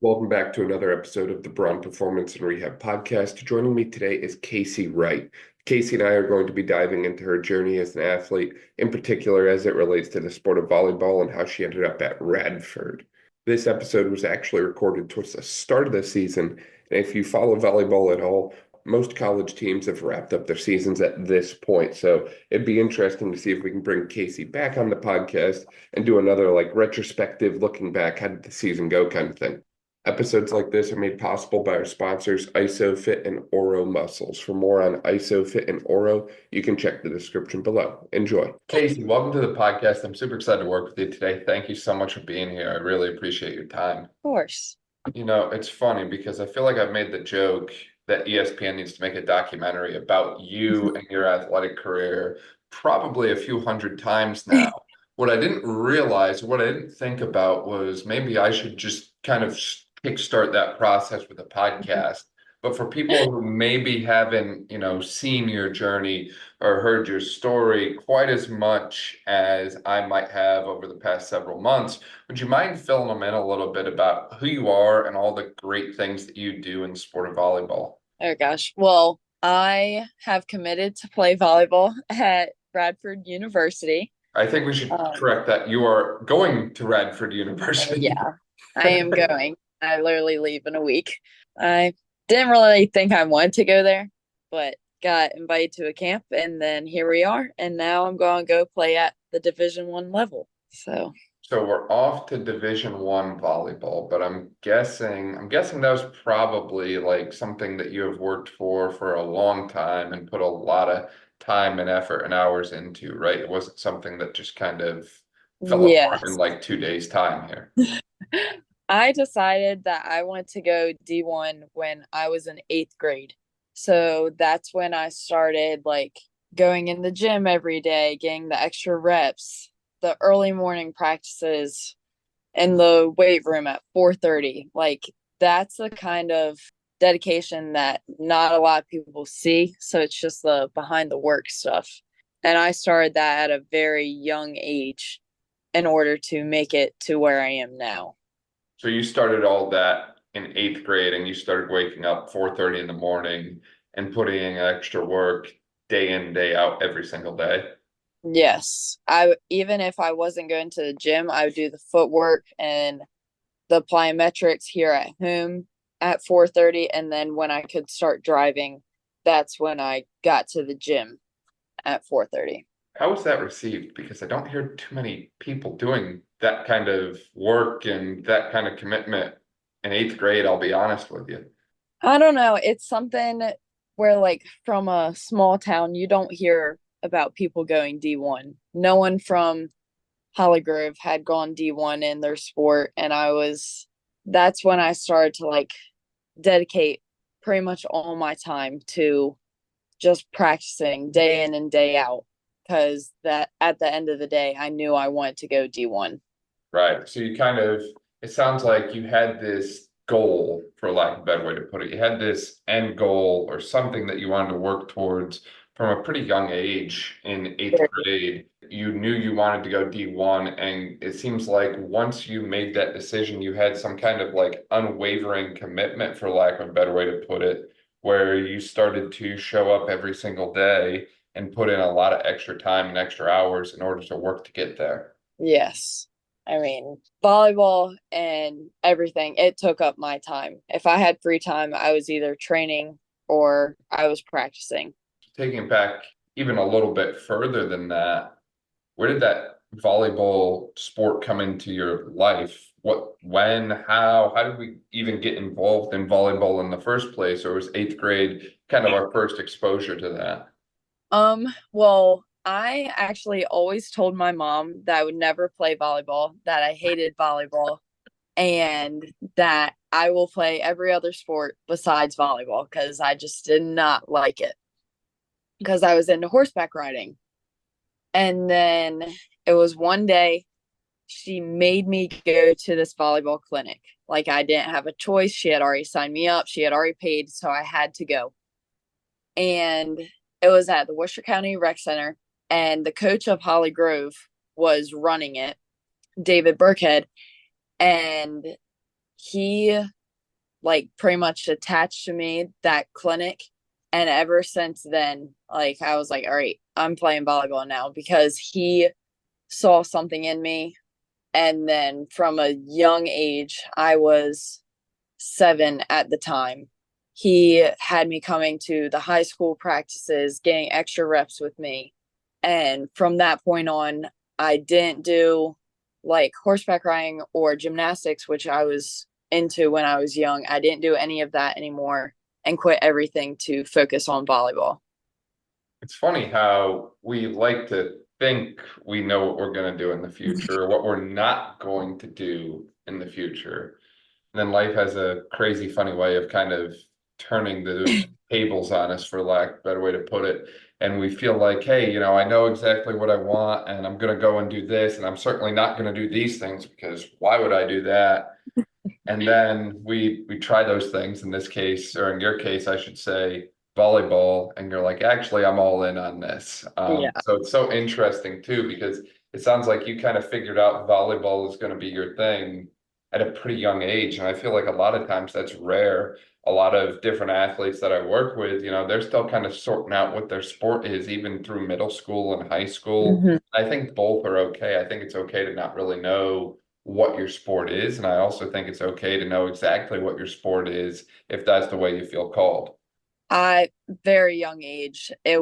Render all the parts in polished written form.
Welcome back to another episode of the Braun Performance Rehab Podcast. Joining me today is Casey Wright. Casey and I are going to be diving into her journey as an athlete, in particular as it relates to the sport of volleyball and how she ended up at Radford. This episode was actually recorded towards the start of the season, and if you follow volleyball at all, most college teams have wrapped up their seasons at this point. So it'd be interesting to see if we can bring Casey back on the podcast and do another retrospective looking back, how did the season go kind of thing. Episodes like this are made possible by our sponsors, ISOFIT and Oro Muscles. For more on ISOFIT and Oro, you can check the description below. Enjoy. Casey, welcome to the podcast. I'm super excited to work with you today. Thank you so much for being here. I really appreciate your time. Of course. You know, it's funny because I feel like I've made the joke that ESPN needs to make a documentary about you and your athletic career probably a few hundred times now. What I didn't realize, what I didn't think about was maybe I should just kind of kickstart that process with a podcast. But for people who maybe haven't, seen your journey or heard your story quite as much as I might have over the past several months, would you mind filling them in a little bit about who you are and all the great things that you do in the sport of volleyball? Oh gosh. Well, I have committed to play volleyball at Radford University. I think we should correct that. You are going to Radford University. Yeah, I am going. I literally leave in a week. I didn't really think I wanted to go there, but got invited to a camp, and then here we are. And now I'm going to go play at the Division I level. So we're off to Division I volleyball, but I'm guessing that was probably like something that you have worked for a long time and put a lot of time and effort and hours into, right? It wasn't something that just kind of fell apart in like 2 days' time here. I decided that I wanted to go D1 when I was in 8th grade. So that's when I started going in the gym every day, getting the extra reps, the early morning practices in the weight room at 4:30. That's the kind of dedication that not a lot of people see. So it's just the behind the work stuff. And I started that at a very young age in order to make it to where I am now. So you started all that in 8th grade and you started waking up 4:30 in the morning and putting in extra work day in, day out every single day. Yes. Even if I wasn't going to the gym, I would do the footwork and the plyometrics here at home at 4:30. And then when I could start driving, that's when I got to the gym at 4:30. How was that received? Because I don't hear too many people doing that kind of work and that kind of commitment in 8th grade, I'll be honest with you. I don't know. It's something where from a small town, you don't hear about people going D1. No one from Hollygrove had gone D1 in their sport. And that's when I started to dedicate pretty much all my time to just practicing day in and day out. Because that at the end of the day, I knew I wanted to go D1. Right. So it sounds like you had this goal, for lack of a better way to put it. You had this end goal or something that you wanted to work towards from a pretty young age in 8th grade. You knew you wanted to go D1, and it seems like once you made that decision, you had some kind of unwavering commitment, for lack of a better way to put it, where you started to show up every single day and put in a lot of extra time and extra hours in order to work to get there. Yes. I mean, volleyball and everything, it took up my time. If I had free time, I was either training or I was practicing. Taking it back even a little bit further than that, where did that volleyball sport come into your life? What, when, how did we even get involved in volleyball in the first place? Or was 8th grade kind of our first exposure to that? Well, I actually always told my mom that I would never play volleyball, that I hated volleyball, and that I will play every other sport besides volleyball because I just did not like it because I was into horseback riding. And then it was one day she made me go to this volleyball clinic. I didn't have a choice. She had already signed me up. She had already paid, so I had to go. And it was at the Worcester County Rec Center, and the coach of Holly Grove was running it, David Burkhead, and he like pretty much attached to me that clinic. And ever since then, like I was like, all right, I'm playing volleyball now because he saw something in me. And then from a young age, I was 7 at the time. He had me coming to the high school practices, getting extra reps with me. And from that point on, I didn't do like horseback riding or gymnastics, which I was into when I was young. I didn't do any of that anymore and quit everything to focus on volleyball. It's funny how we like to think we know what we're going to do in the future or what we're not going to do in the future. And then life has a crazy, funny way of kind of turning those tables on us, for lack of a better way to put it. And we feel like, hey, I know exactly what I want and I'm going to go and do this. And I'm certainly not going to do these things because why would I do that? And then we try those things in this case, or in your case, I should say, volleyball, and you're like, actually, I'm all in on this. Yeah. So it's so interesting too, because it sounds like you kind of figured out volleyball is going to be your thing at a pretty young age. And I feel like a lot of times that's rare. A lot of different athletes that I work with, they're still kind of sorting out what their sport is, even through middle school and high school. Mhm. I think both are okay. I think it's okay to not really know what your sport is. And I also think it's okay to know exactly what your sport is if that's the way you feel called. I very young age, I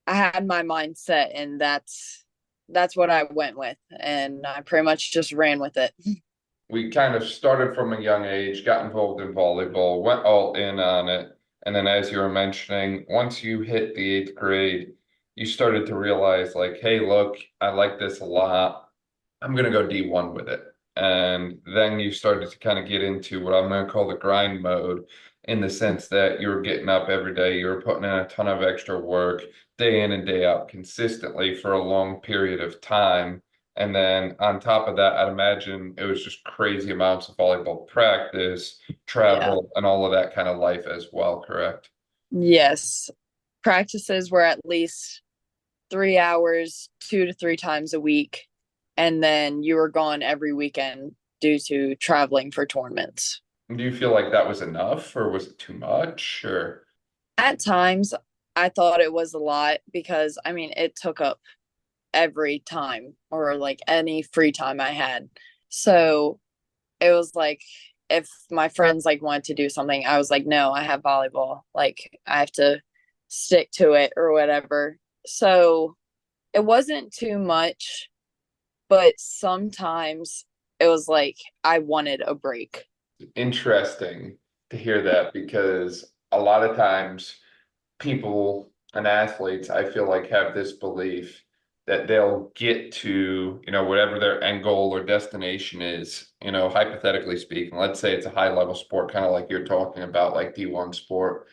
had my mindset and that's what I went with and I pretty much just ran with it. We kind of started from a young age, got involved in volleyball, went all in on it. And then, as you were mentioning, once you hit the eighth grade, you started to realize, like, hey, look, I like this a lot. I'm going to go D1 with it. And then you started to kind of get into what I'm going to call the grind mode, in the sense that you're getting up every day, you're putting in a ton of extra work day in and day out consistently for a long period of time. And then on top of that, I'd imagine it was just crazy amounts of volleyball practice, Yeah. travel, and all of that kind of life as well, correct? Yes. Practices were at least 3 hours, 2 to 3 times a week. And then you were gone every weekend due to traveling for tournaments. Do you feel like that was enough or was it too much? Or At times, I thought it was a lot because, I mean, it took up every time or like any free time I had. So it was like if my friends like wanted to do something, I was like, no, I have volleyball. Like I have to stick to it or whatever. So it wasn't too much, but sometimes it was like I wanted a break. interesting to hear that, because a lot of times people and athletes, I feel like, have this belief that they'll get to, whatever their end goal or destination is, hypothetically speaking. Let's say it's a high level sport, kind of like you're talking about, like D1 sport.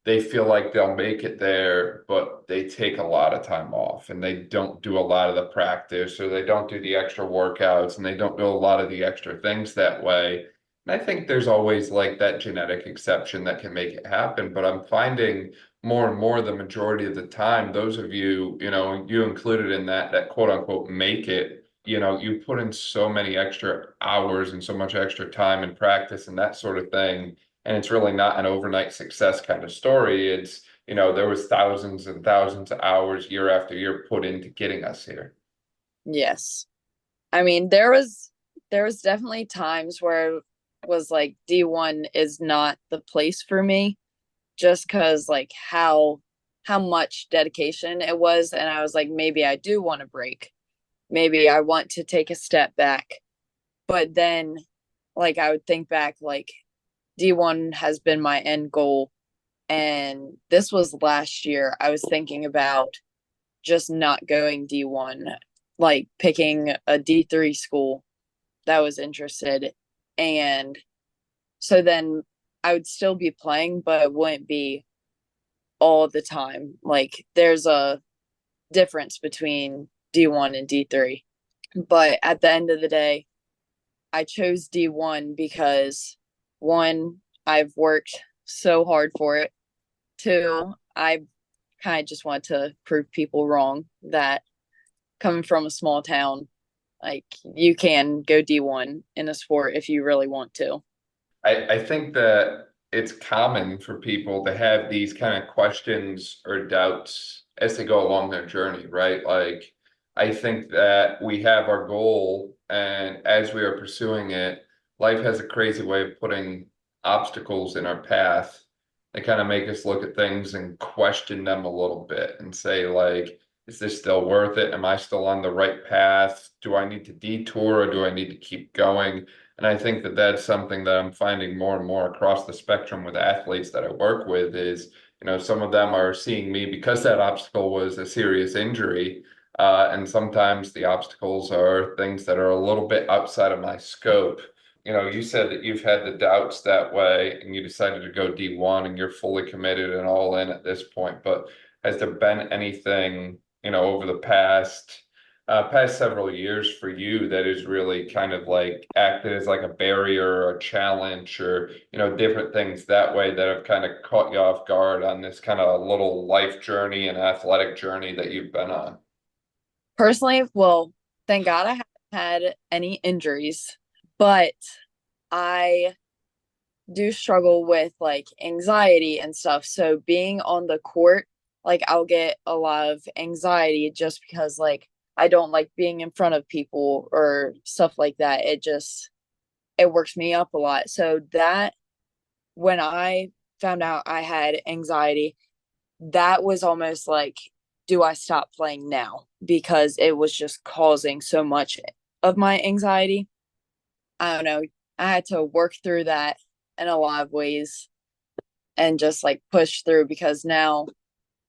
They feel like they'll make it there, but they take a lot of time off and they don't do a lot of the practice, or they don't do the extra workouts, and they don't do a lot of the extra things that way. And I think there's always like that genetic exception that can make it happen, but I'm finding more and more the majority of the time, those of you, you included in that quote unquote make it, you put in so many extra hours and so much extra time and practice and that sort of thing. And it's really not an overnight success kind of story. It's, there was thousands and thousands of hours year after year put into getting us here. Yes. I mean, there was definitely times where it was like D1 is not the place for me just because like how much dedication it was, and I was like, maybe I do want a break, maybe I want to take a step back. But then like I would think back like D1 has been my end goal, and this was last year I was thinking about just not going D1, like picking a D3 school that was interested. And so then I would still be playing, but it wouldn't be all the time. Like there's a difference between D1 and D3. But at the end of the day, I chose D1 because one, I've worked so hard for it. Two, I kind of just want to prove people wrong that coming from a small town, like you can go D1 in a sport if you really want to. I think that it's common for people to have these kind of questions or doubts as they go along their journey, right? Like, I think that we have our goal, and as we are pursuing it, life has a crazy way of putting obstacles in our path that kind of make us look at things and question them a little bit and say, like, is this still worth it? Am I still on the right path? Do I need to detour or do I need to keep going? And I think that that's something that I'm finding more and more across the spectrum with athletes that I work with is, some of them are seeing me because that obstacle was a serious injury. And sometimes the obstacles are things that are a little bit outside of my scope. You said that you've had the doubts that way and you decided to go D1 and you're fully committed and all in at this point. But has there been anything, over the past several years for you that is really kind of like acted as like a barrier or a challenge or, different things that way that have kind of caught you off guard on this kind of little life journey and athletic journey that you've been on? Personally, well, thank God I haven't had any injuries, but I do struggle with like anxiety and stuff. So being on the court, like I'll get a lot of anxiety just because like I don't like being in front of people or stuff like that. It works me up a lot. So that when I found out I had anxiety, that was almost like, do I stop playing now? Because it was just causing so much of my anxiety. I don't know. I had to work through that in a lot of ways and just like push through because now,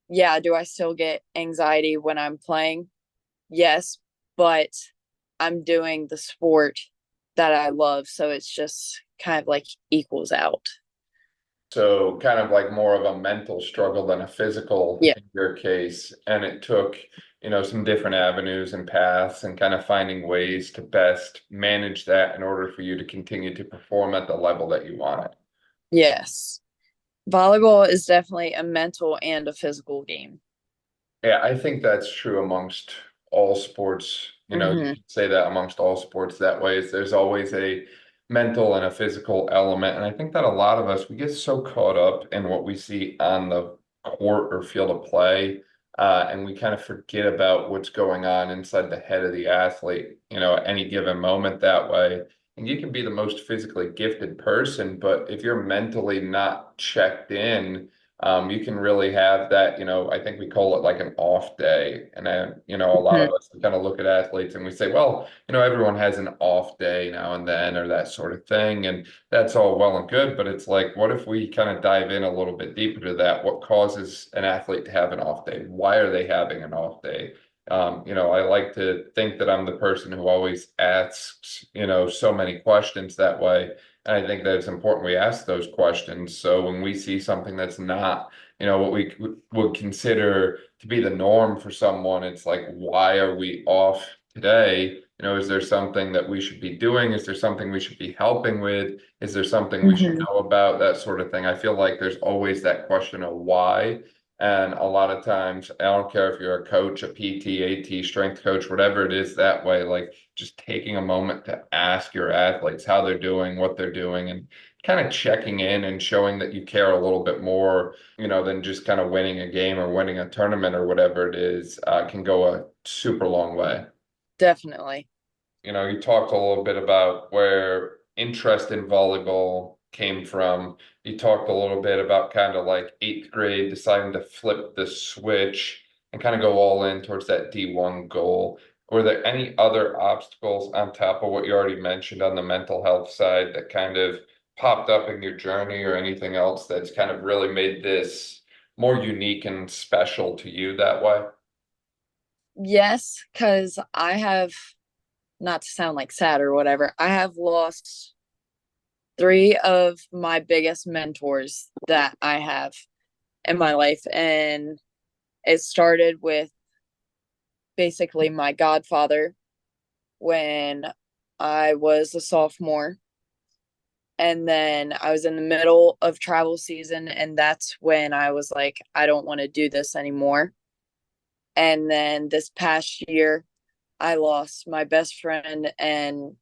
yeah, do I still get anxiety when I'm playing? Yes, but I'm doing the sport that I love. So it's just kind of like equals out. So kind of like more of a mental struggle than a physical Yeah. in your case. And it took, some different avenues and paths and kind of finding ways to best manage that in order for you to continue to perform at the level that you want. Yes. Volleyball is definitely a mental and a physical game. Yeah, I think that's true amongst all sports. You Hmm. can say that amongst all sports that way is there's always a mental and a physical element. And I think that a lot of us, we get so caught up in what we see on the court or field of play, and we kind of forget about what's going on inside the head of the athlete, at any given moment that way. And you can be the most physically gifted person, but if you're mentally not checked in, you can really have that, I think we call it like an off day. And then, a lot of Hmm. us kind of look at athletes and we say, well, everyone has an off day now and then or that sort of thing. And that's all well and good. But it's like, what if we kind of dive in a little bit deeper to that? What causes an athlete to have an off day? Why are they having an off day? I like to think that I'm the person who always asks, so many questions that way. And I think that it's important we ask those questions. So when we see something that's not, what we would consider to be the norm for someone, it's like, why are we off today? Is there something that we should be doing? Is there something we should be helping with? Is there something we should Hmm. know about? That sort of thing. I feel like there's always that question of why. And a lot of times, I don't care if you're a coach, a PT, AT, strength coach, whatever it is that way, like just taking a moment to ask your athletes how they're doing, what they're doing, and kind of checking in and showing that you care a little bit more, than just kind of winning a game or winning a tournament or whatever it is, can go a super long way. Definitely. You talked a little bit about where interest in volleyball came from. You talked a little bit about kind of like eighth grade, deciding to flip the switch and kind of go all in towards that D1 goal. Were there any other obstacles on top of what you already mentioned on the mental health side that kind of popped up in your journey or anything else that's kind of really made this more unique and special to you that way? Yes, because I have, not to sound like sad or whatever, I have lost three of my biggest mentors that I have in my life. And it started with basically my godfather when I was a sophomore. And then I was in the middle of travel season, and that's when I was like, I don't want to do this anymore. And then this past year, I lost my best friend and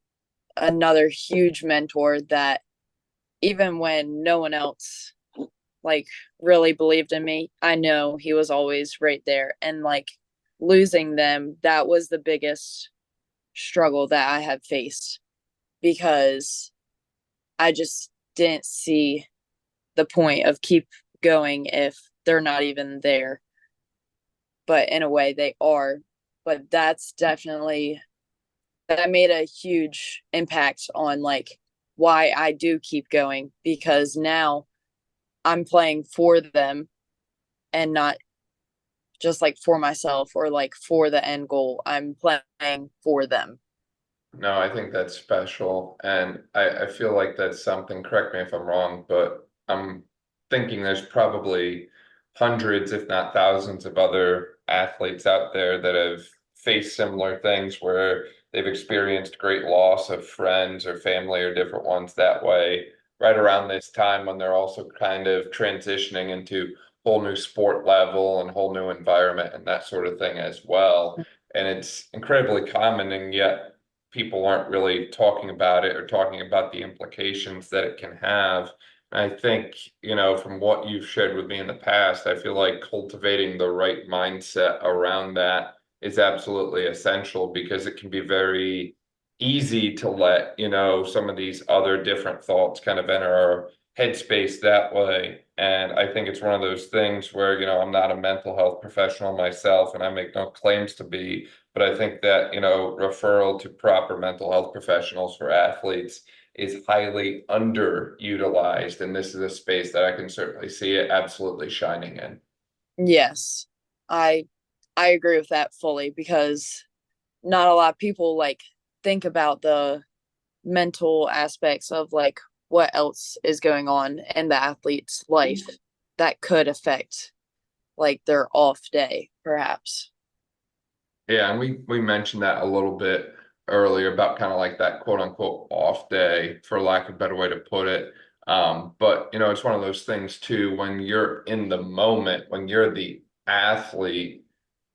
another huge mentor that even when no one else like really believed in me, I know he was always right there. And like losing them, that was the biggest struggle that I have faced because I just didn't see the point of keep going if they're not even there. But in a way, they are. But that's definitely that made a huge impact on like why I do keep going because now I'm playing for them and not just like for myself or like for the end goal. I'm playing for them. No, I think that's special. And I feel like that's something, correct me if I'm wrong, but I'm thinking there's probably hundreds, if not thousands, of other athletes out there that have faced similar things where they've experienced great loss of friends or family or different ones that way, right around this time when they're also kind of transitioning into whole new sport level and whole new environment and that sort of thing as well. And it's incredibly common, and yet people aren't really talking about it or talking about the implications that it can have. I think, from what you've shared with me in the past, I feel like cultivating the right mindset around that is absolutely essential because it can be very easy to let, some of these other different thoughts kind of enter our headspace that way. And I think it's one of those things where, I'm not a mental health professional myself and I make no claims to be, but I think that, referral to proper mental health professionals for athletes is highly underutilized. And this is a space that I can certainly see it absolutely shining in. Yes. I I agree with that fully because not a lot of people like think about the mental aspects of like what else is going on in the athlete's life that could affect like their off day perhaps. Yeah, and we mentioned that a little bit earlier about kind of like that quote unquote off day, for lack of a better way to put it. But it's one of those things too, when you're in the moment, when you're the athlete,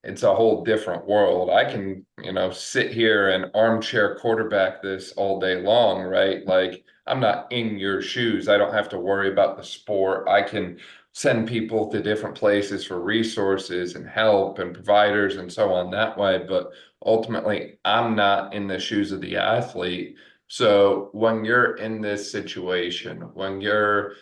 it's a whole different world. I can, sit here and armchair quarterback this all day long, right? Like I'm not in your shoes. I don't have to worry about the sport. I can send people to different places for resources and help and providers and so on that way. But ultimately, I'm not in the shoes of the athlete. So when you're in this situation, when you're,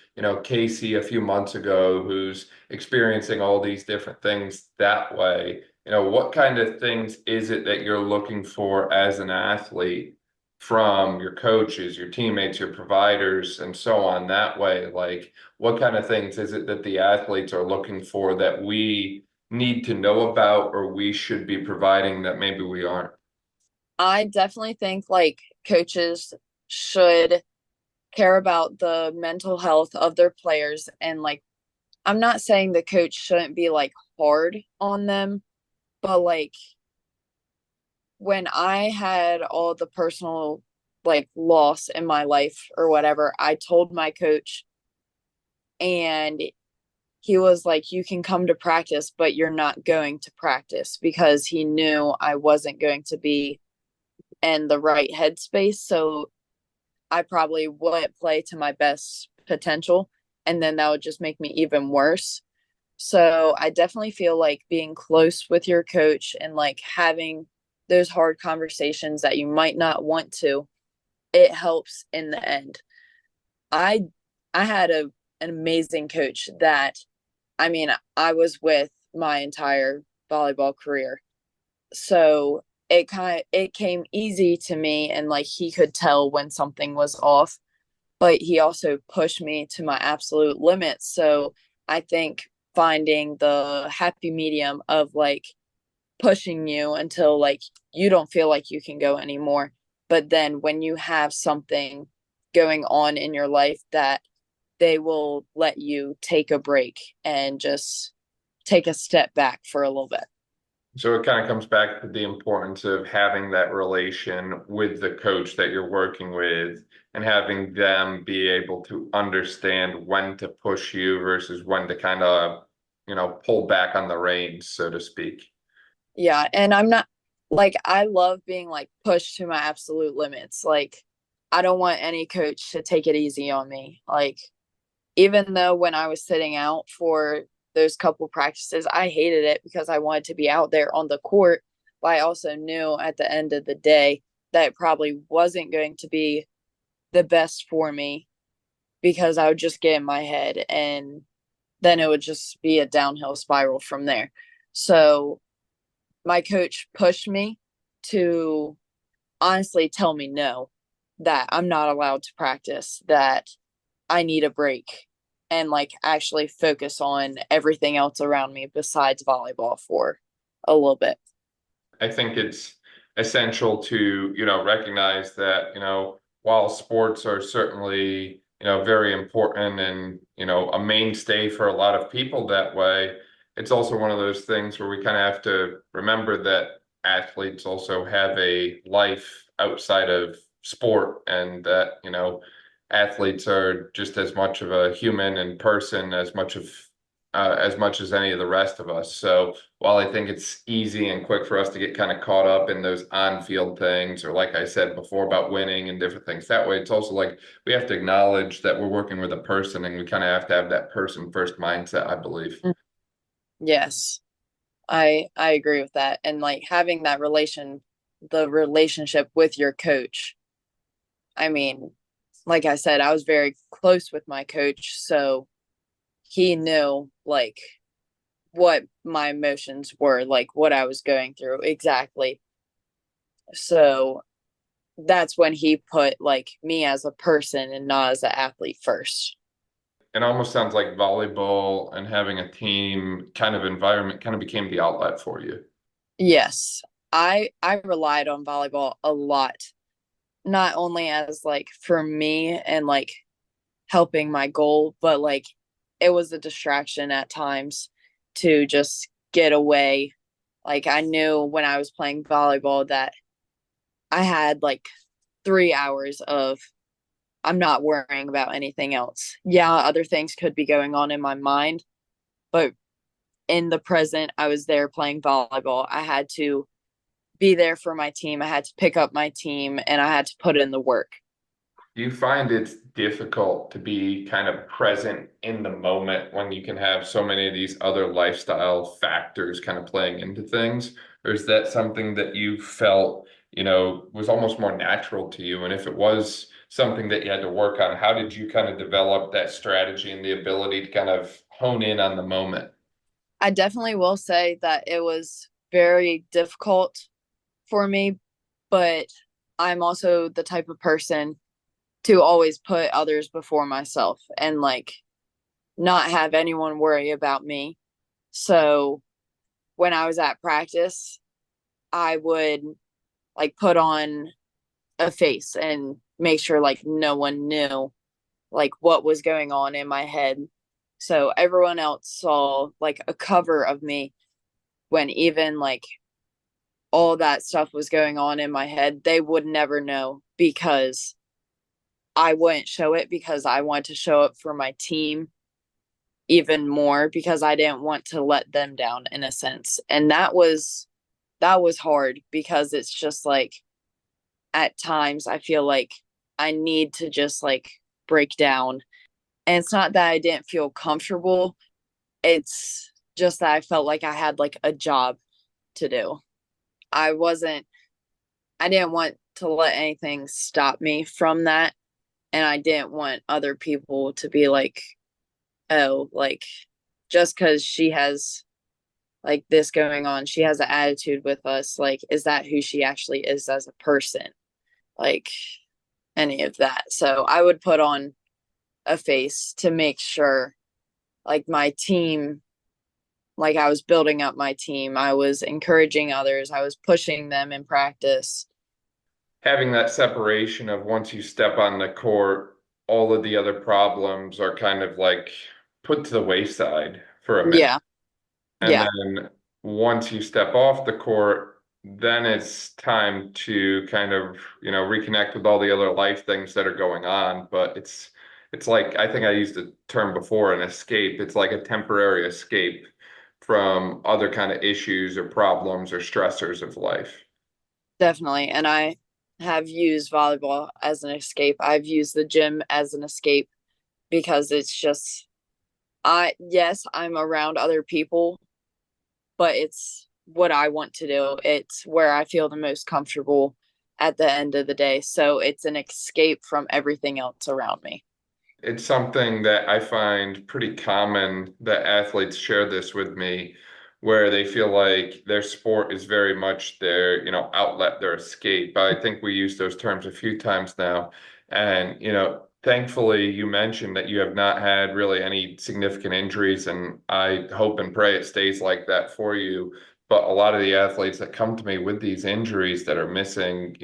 Casey a few months ago, who's experiencing all these different things that way, what kind of things is it that you're looking for as an athlete from your coaches, your teammates, your providers, and so on that way? Like, what kind of things is it that the athletes are looking for that we need to know about or we should be providing that maybe we aren't? I definitely think like coaches should care about the mental health of their players and like I'm not saying the coach shouldn't be like hard on them, but like when I had all the personal like loss in my life or whatever, I told my coach and he was like, you can come to practice, but you're not going to practice because he knew I wasn't going to be in the right headspace. So I probably wouldn't play to my best potential. And then that would just make me even worse. So I definitely feel like being close with your coach and like having those hard conversations that you might not want to, it helps in the end. I I had an amazing coach that I mean, I was with my entire volleyball career. So it came easy to me and like he could tell when something was off, but he also pushed me to my absolute limits. So I think finding the happy medium of like pushing you until like you don't feel like you can go anymore. But then when you have something going on in your life that they will let you take a break and just take a step back for a little bit. So it kind of comes back to the importance of having that relation with the coach that you're working with and having them be able to understand when to push you versus when to kind of, pull back on the reins, so to speak. Yeah. And I'm not like, I love being like pushed to my absolute limits. Like, I don't want any coach to take it easy on me. Like, even though when I was sitting out for those couple practices, I hated it because I wanted to be out there on the court. But I also knew at the end of the day that it probably wasn't going to be the best for me because I would just get in my head and then it would just be a downhill spiral from there. So my coach pushed me to honestly tell me no, that I'm not allowed to practice, that I need a break and like actually focus on everything else around me besides volleyball for a little bit. I think it's essential to, recognize that, while sports are certainly, very important and, a mainstay for a lot of people that way, it's also one of those things where we kind of have to remember that athletes also have a life outside of sport and that, athletes are just as much of a human and person as much as any of the rest of us. So while I think it's easy and quick for us to get kind of caught up in those on-field things, or like I said before about winning and different things that way, it's also like we have to acknowledge that we're working with a person and we kind of have to have that person first mindset, I believe. Yes. I agree with that. And like having the relationship with your coach. I mean, like I said, I was very close with my coach, so he knew like what my emotions were, like what I was going through exactly. So that's when he put like me as a person and not as an athlete first. It almost sounds like volleyball and having a team kind of environment kind of became the outlet for you. Yes. I relied on volleyball a lot, not only as like for me and like helping my goal, but like it was a distraction at times to just get away. Like I knew when I was playing volleyball that I had like 3 hours of I'm not worrying about anything else. Yeah, other things could be going on in my mind, but in the present, I was there playing volleyball. I had to be there for my team. I had to pick up my team and I had to put in the work. Do you find it's difficult to be kind of present in the moment when you can have so many of these other lifestyle factors kind of playing into things? Or is that something that you felt, was almost more natural to you? And if it was something that you had to work on, how did you kind of develop that strategy and the ability to kind of hone in on the moment? I definitely will say that it was very difficult for me, but I'm also the type of person to always put others before myself and like not have anyone worry about me. So when I was at practice, I would like put on a face and make sure like no one knew like what was going on in my head. So everyone else saw like a cover of me when even like all that stuff was going on in my head, they would never know because I wouldn't show it because I wanted to show up for my team even more because I didn't want to let them down in a sense. And that was hard because it's just like at times I feel like I need to just like break down. And it's not that I didn't feel comfortable. It's just that I felt like I had like a job to do. I wasn't I didn't want to let anything stop me from that. And I didn't want other people to be like, oh, like just because she has like this going on, she has an attitude with us. Like, is that who she actually is as a person? Like, any of that. So I would put on a face to make sure, like, my team, like, I was building up my team, I was encouraging others, I was pushing them in practice. Having that separation of once you step on the court, all of the other problems are kind of like put to the wayside for a minute. Yeah. And Yeah. then once you step off the court, then it's time to kind of, reconnect with all the other life things that are going on. But it's like I think I used the term before, an escape. It's like a temporary escape from other kind of issues or problems or stressors of life. Definitely. And I have used volleyball as an escape. I've used the gym as an escape because it's just yes, I'm around other people, but it's what I want to do. It's where I feel the most comfortable at the end of the day. So it's an escape from everything else around me. It's something that I find pretty common that athletes share this with me, where they feel like their sport is very much their, outlet, their escape. I think we use those terms a few times now. And, thankfully you mentioned that you have not had really any significant injuries, and I hope and pray it stays like that for you. But a lot of the athletes that come to me with these injuries that are missing,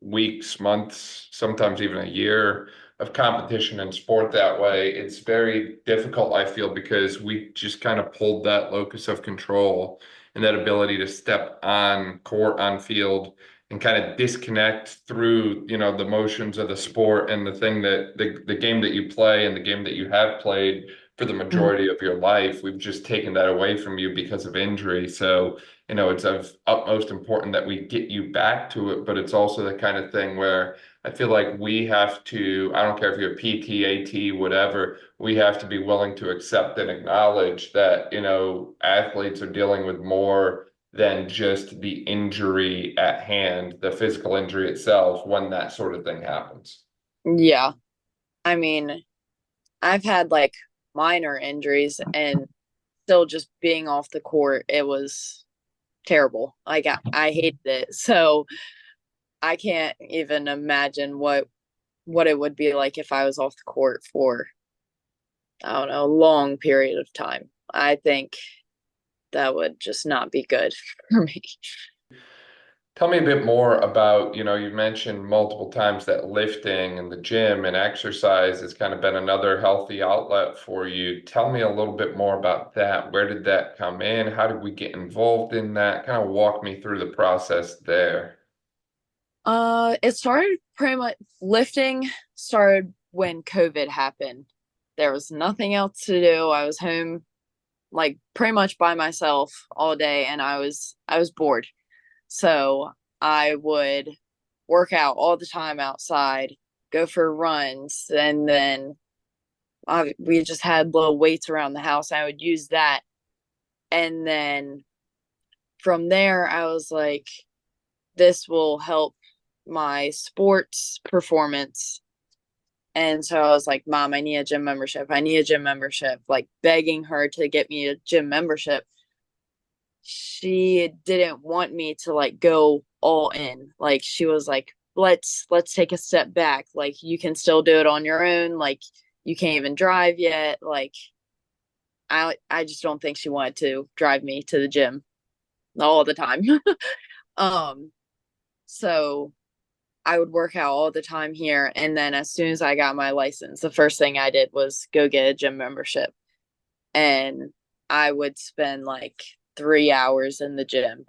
weeks, months, sometimes even a year of competition and sport that way, it's very difficult, I feel, because we just kind of pulled that locus of control and that ability to step on court, on field, and kind of disconnect through, the motions of the sport and the thing that the game that you play and the game that you have played for the majority of your life. We've just taken that away from you because of injury. So, it's of utmost important that we get you back to it, but it's also the kind of thing where I feel like we have to, I don't care if you're PT, AT, whatever, we have to be willing to accept and acknowledge that, athletes are dealing with more than just the injury at hand, the physical injury itself, when that sort of thing happens. Yeah. I mean, I've had like minor injuries and still just being off the court, it was terrible. Like I hated it. So I can't even imagine what it would be like if I was off the court for, I don't know, a long period of time. I think that would just not be good for me. Tell me a bit more about, you've mentioned multiple times that lifting and the gym and exercise has kind of been another healthy outlet for you. Tell me a little bit more about that. Where did that come in? How did we get involved in that? Kind of walk me through the process there. It started pretty much lifting started when COVID happened. There was nothing else to do. I was home like pretty much by myself all day and I was bored. So I would work out all the time outside, go for runs, and then we just had little weights around the house. I would use that. And then from there, I was like, this will help my sports performance. And so I was like, Mom, I need a gym membership. I need a gym membership, like begging her to get me a gym membership. She didn't want me to like go all in. Like she was like, let's take a step back. Like you can still do it on your own. Like you can't even drive yet. Like I just don't think she wanted to drive me to the gym all the time. um so I would work out all the time here, and then as soon as I got my license, the first thing I did was go get a gym membership. And I would spend like 3 hours in the gym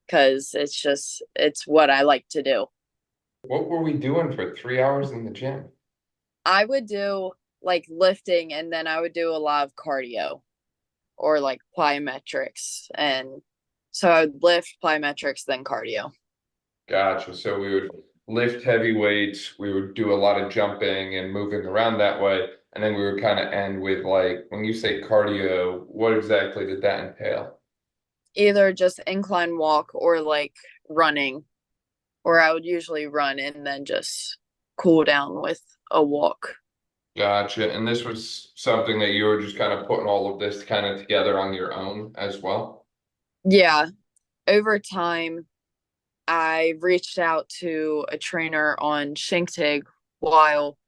because it's what I like to do. What were we doing for 3 hours in the gym? I would do like lifting, and then I would do a lot of cardio or like plyometrics. And so I would lift, plyometrics, then cardio. Gotcha. So we would lift heavy weights, we would do a lot of jumping and moving around that way. And then we would kind of end with, like, when you say cardio, what exactly did that entail? Either just incline walk or like running, or I would usually run and then just cool down with a walk. Gotcha. And this was something that you were just kind of putting all of this kind of together on your own as well? Yeah. Over time, I reached out to a trainer on Shinktig while,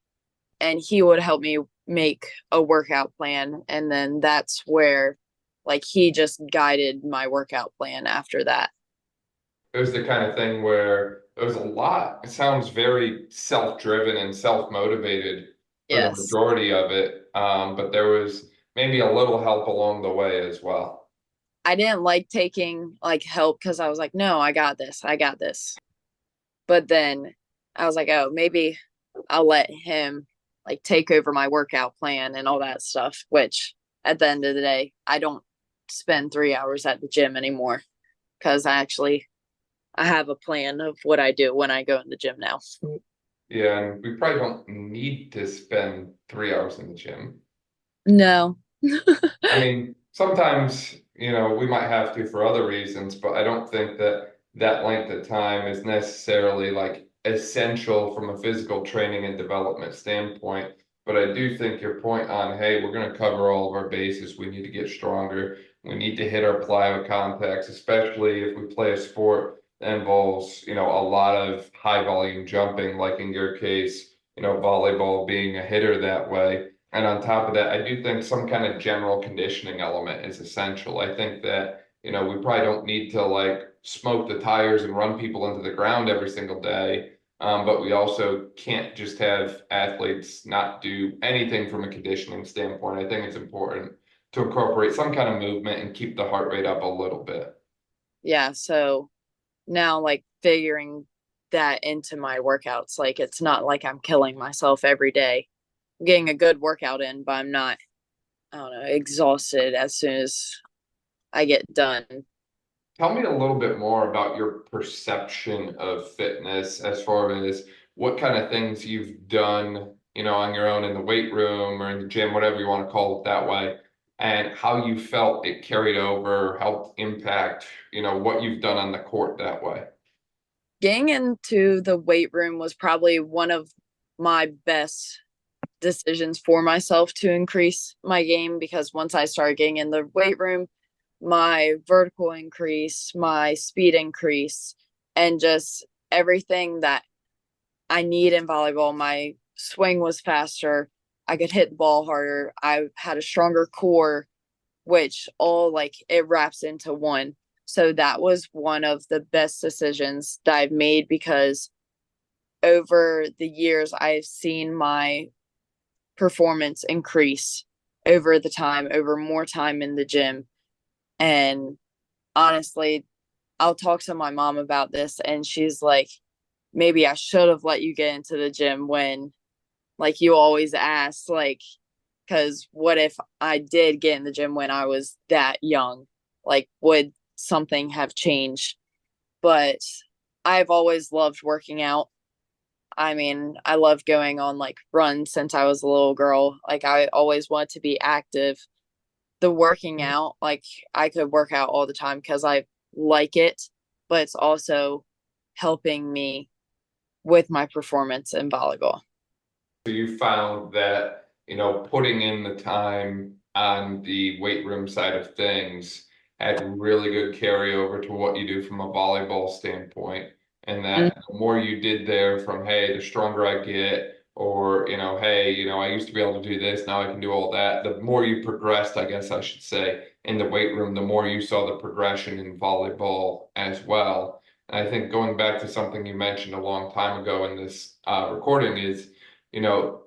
and he would help me make a workout plan. And then that's where, like, he just guided my workout plan after that. It was the kind of thing where there was a lot. It sounds very self-driven and self-motivated for the Yes. majority of it. But there was maybe a little help along the way as well. I didn't like taking like help because I was like, no, I got this. I got this. But then I was like, oh, maybe I'll let him like take over my workout plan and all that stuff, which at the end of the day, I don't spend 3 hours at the gym anymore because I have a plan of what I do when I go in the gym now. Yeah, and we probably don't need to spend 3 hours in the gym. No. I mean, sometimes, we might have to for other reasons, but I don't think that that length of time is necessarily like essential from a physical training and development standpoint. But I do think your point on, hey, we're going to cover all of our bases. We need to get stronger. We need to hit our plyo contacts, especially if we play a sport that involves, a lot of high volume jumping, like in your case, volleyball being a hitter that way. And on top of that, I do think some kind of general conditioning element is essential. I think that, we probably don't need to like smoke the tires and run people into the ground every single day. But we also can't just have athletes not do anything from a conditioning standpoint. I think it's important to incorporate some kind of movement and keep the heart rate up a little bit. Yeah. So now, like, figuring that into my workouts, like, it's not like I'm killing myself every day. I'm getting a good workout in, but I'm not, I don't know, exhausted as soon as I get done. Tell me a little bit more about your perception of fitness as far as what kind of things you've done, on your own in the weight room or in the gym, whatever you want to call it that way, and how you felt it carried over, helped impact, what you've done on the court that way. Getting into the weight room was probably one of my best decisions for myself to increase my game, because once I started getting in the weight room, my vertical increase, my speed increase, and just everything that I need in volleyball. My swing was faster. I could hit the ball harder. I had a stronger core, which all like it wraps into one. So that was one of the best decisions that I've made, because over the years I've seen my performance increase over the time, over more time in the gym. And honestly, I'll talk to my mom about this, and she's like, maybe I should have let you get into the gym when, like, you always ask, like, because what if I did get in the gym when I was that young? Like, would something have changed? But I've always loved working out. I mean, I loved going on like runs since I was a little girl. Like, I always wanted to be active. The working out, like, I could work out all the time because I like it, but it's also helping me with my performance in volleyball. So you found that, putting in the time on the weight room side of things had really good carryover to what you do from a volleyball standpoint. And Mm. that the more you did there from, hey, the stronger I get, or, hey, I used to be able to do this, now I can do all that. The more you progressed, I guess I should say, in the weight room, the more you saw the progression in volleyball as well. And I think going back to something you mentioned a long time ago in this recording is, you know,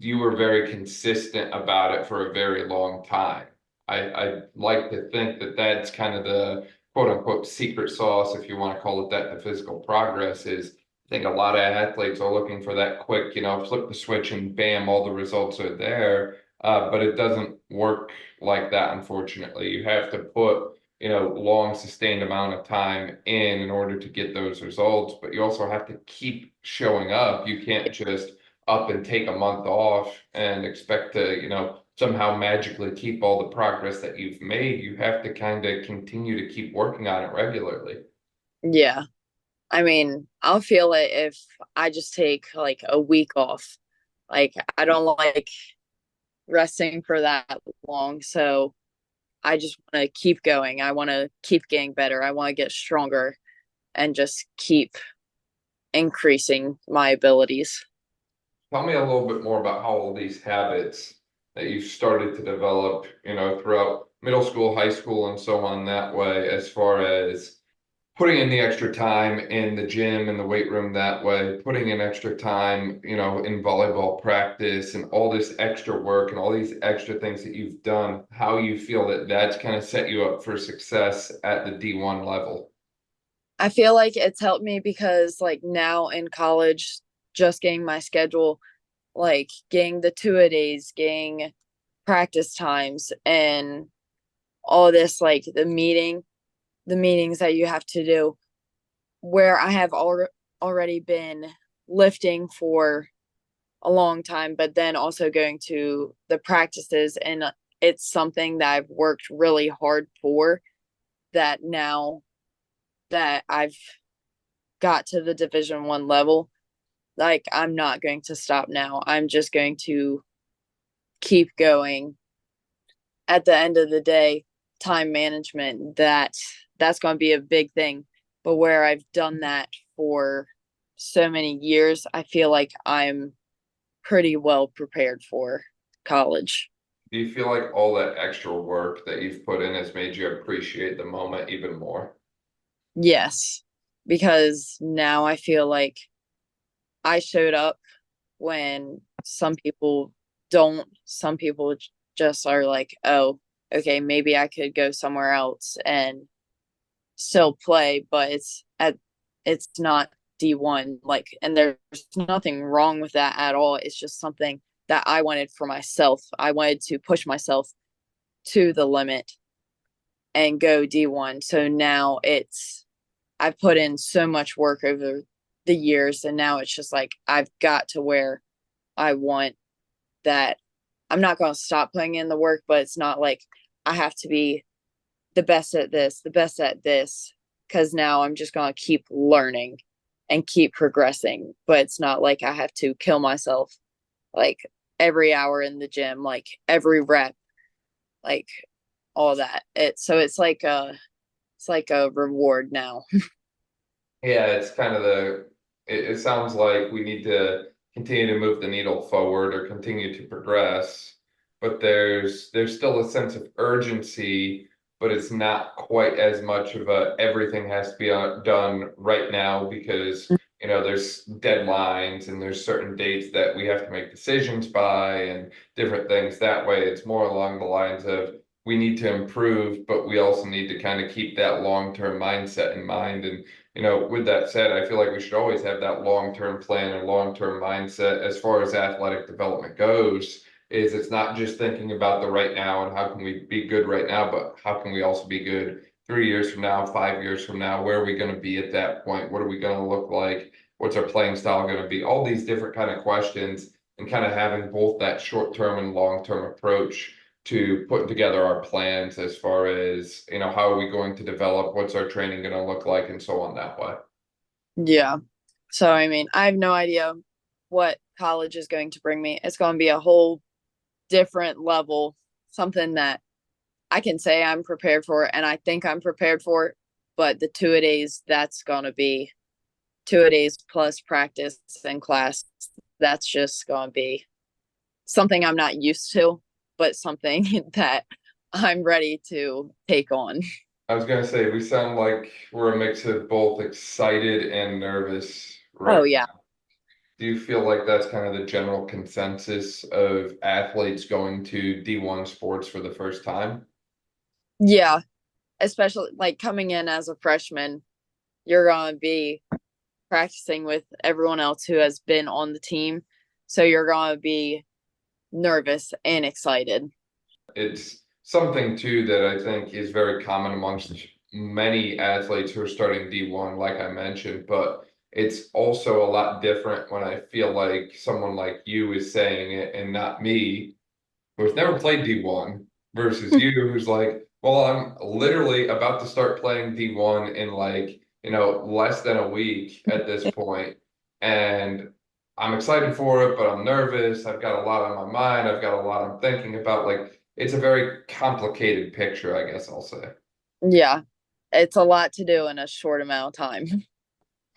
you were very consistent about it for a very long time. I like to think that that's kind of the quote unquote secret sauce, if you want to call it that, the physical progress is. I think a lot of athletes are looking for that quick, flip the switch and bam, all the results are there. But it doesn't work like that, unfortunately. You have to put, long sustained amount of time in order to get those results, but you also have to keep showing up. You can't just up and take a month off and expect to, somehow magically keep all the progress that you've made. You have to kind of continue to keep working on it regularly. Yeah. I mean, I'll feel it if I just take like a week off. Like, I don't like resting for that long. So I just want to keep going. I want to keep getting better. I want to get stronger and just keep increasing my abilities. Tell me a little bit more about how all these habits that you've started to develop, throughout middle school, high school, and so on that way, as far as putting in the extra time in the gym and the weight room that way, putting in extra time, in volleyball practice and all this extra work and all these extra things that you've done, how you feel that that's kind of set you up for success at the D1 level. I feel like it's helped me because, like, now in college, just getting my schedule, like getting the two-a-days, getting practice times, and all this, like the meetings that you have to do. where I have already been lifting for a long time, but then also going to the practices, and it's something that I've worked really hard for, that now that I've got to the Division 1 level, like I'm not going to stop now. I'm just going to keep going. At the end of the day, time management, that's going to be a big thing. But where I've done that for so many years, I feel like I'm pretty well prepared for college. Do you feel like all that extra work that you've put in has made you appreciate the moment even more? Yes, because now I feel like I showed up when some people don't. Some people just are like, oh, okay, maybe I could go somewhere else and still play, but it's not D1. Like, and there's nothing wrong with that at all. It's just something that I wanted for myself. I wanted to push myself to the limit and go D1. So now I've put in so much work over the years, and now it's just like I've got to where I want that. I'm not going to stop putting in the work, but it's not like I have to be the best at this, the best at this, because now I'm just going to keep learning and keep progressing. But it's not like I have to kill myself like every hour in the gym, like every rep, like all that. It's like a reward now. Yeah, it's kind of it sounds like we need to continue to move the needle forward or continue to progress, but there's still a sense of urgency, but it's not quite as much of a everything has to be done right now because, there's deadlines and there's certain dates that we have to make decisions by and different things. That way, it's more along the lines of we need to improve, but we also need to kind of keep that long-term mindset in mind. And with that said, I feel like we should always have that long-term plan and long-term mindset as far as athletic development goes. Is it's not just thinking about the right now and how can we be good right now, but how can we also be good 3 years from now, 5 years from now? Where are we going to be at that point? What are we going to look like? What's our playing style going to be? All these different kind of questions, and kind of having both that short-term and long-term approach to putting together our plans as far as, how are we going to develop, what's our training going to look like, and so on that way. Yeah. So, I mean, I have no idea what college is going to bring me. It's going to be a whole different level, something that I can say I'm prepared for, and I think I'm prepared for. But the 2 a days, that's going to be 2 a days plus practice and class. That's just going to be something I'm not used to, but something that I'm ready to take on. I was going to say, we sound like we're a mix of both excited and nervous Oh, right yeah. now. Do you feel like that's kind of the general consensus of athletes going to D1 sports for the first time? Yeah. Especially like coming in as a freshman, you're going to be practicing with everyone else who has been on the team. So you're going to be nervous and excited. It's something too that I think is very common amongst many athletes who are starting D1, like I mentioned, but it's also a lot different when I feel like someone like you is saying it and not me, who's never played D1, versus you, who's like, well, I'm literally about to start playing D1 in like, less than a week at this point, and I'm excited for it, but I'm nervous. I've got a lot on my mind. I've got a lot I'm thinking about. Like, it's a very complicated picture, I guess I'll say. Yeah. It's a lot to do in a short amount of time.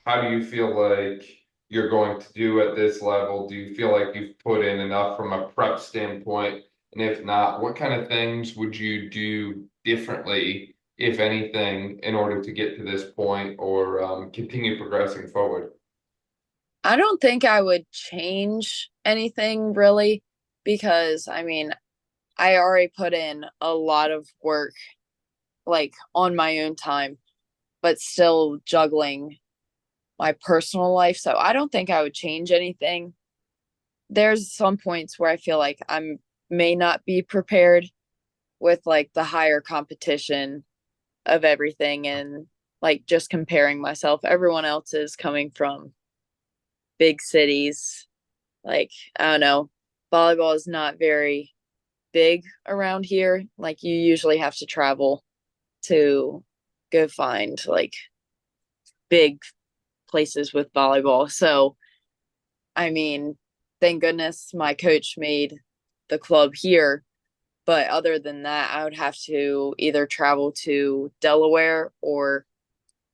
How do you feel like you're going to do at this level? Do you feel like you've put in enough from a prep standpoint? And if not, what kind of things would you do differently, if anything, in order to get to this point or continue progressing forward? I don't think I would change anything really, because I mean, I already put in a lot of work like on my own time, but still juggling my personal life. So I don't think I would change anything. There's some points where I feel like I'm may not be prepared with like the higher competition of everything, and like just comparing myself. Everyone else is coming from big cities. Like, I don't know, volleyball is not very big around here. Like, you usually have to travel to go find like big places with volleyball. So, I mean, thank goodness my coach made the club here. But other than that, I would have to either travel to Delaware or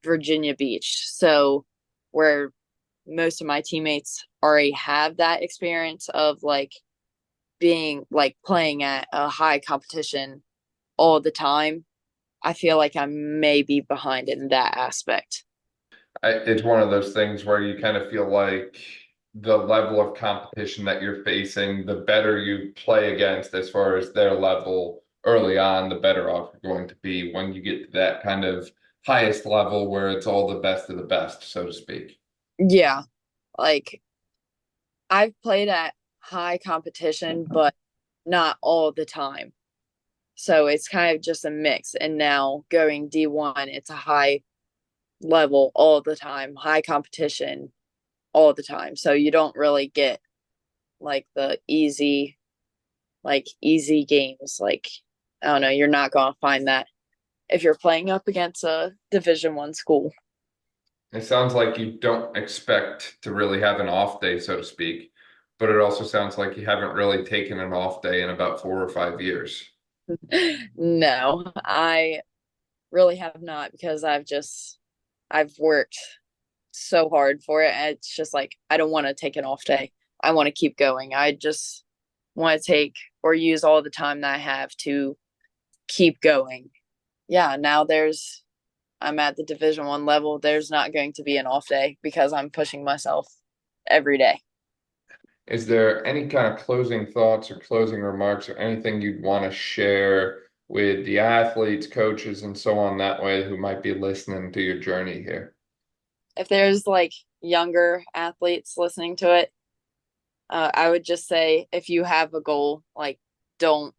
Virginia Beach. So, where most of my teammates already have that experience of like being like playing at a high competition all the time, I feel like I may be behind in that aspect. It's one of those things where you kind of feel like the level of competition that you're facing, the better you play against as far as their level early on, the better off you're going to be when you get to that kind of highest level where it's all the best of the best, so to speak. Yeah, like I've played at high competition, but not all the time. So it's kind of just a mix. And now going D1, it's a high level all the time, high competition all the time. So you don't really get like the easy games. Like, I don't know, you're not going to find that if you're playing up against a Division 1 school. It sounds like you don't expect to really have an off day, so to speak, but it also sounds like you haven't really taken an off day in about 4 or 5 years. No, I really have not, because I've worked so hard for it. And it's just like, I don't want to take an off day. I want to keep going. I just want to take or use all the time that I have to keep going. Yeah, now I'm at the Division 1 level. There's not going to be an off day because I'm pushing myself every day. Is there any kind of closing thoughts or closing remarks or anything you'd want to share with the athletes, coaches, and so on that way who might be listening to your journey here? If there's like younger athletes listening to it, I would just say, if you have a goal, like, don't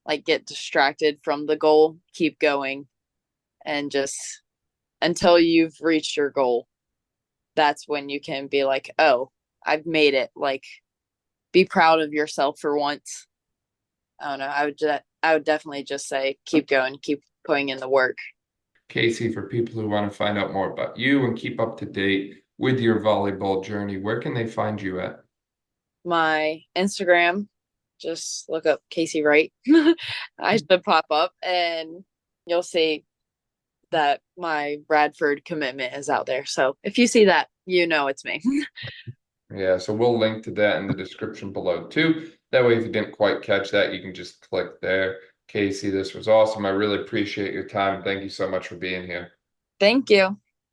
like get distracted from the goal. Keep going, and just until you've reached your goal, that's when you can be like, oh, I've made it. Like, be proud of yourself for once. I don't know. I would definitely just say keep going, keep putting in the work. Casey, for people who want to find out more about you and keep up to date with your volleyball journey, where can they find you at? My Instagram, just look up Casey Wright. I should pop up, and you'll see that my Bradford commitment is out there. So if you see that, you know it's me. Yeah, so we'll link to that in the description below too. That way, if you didn't quite catch that, you can just click there. Casey, this was awesome. I really appreciate your time. Thank you so much for being here. Thank you.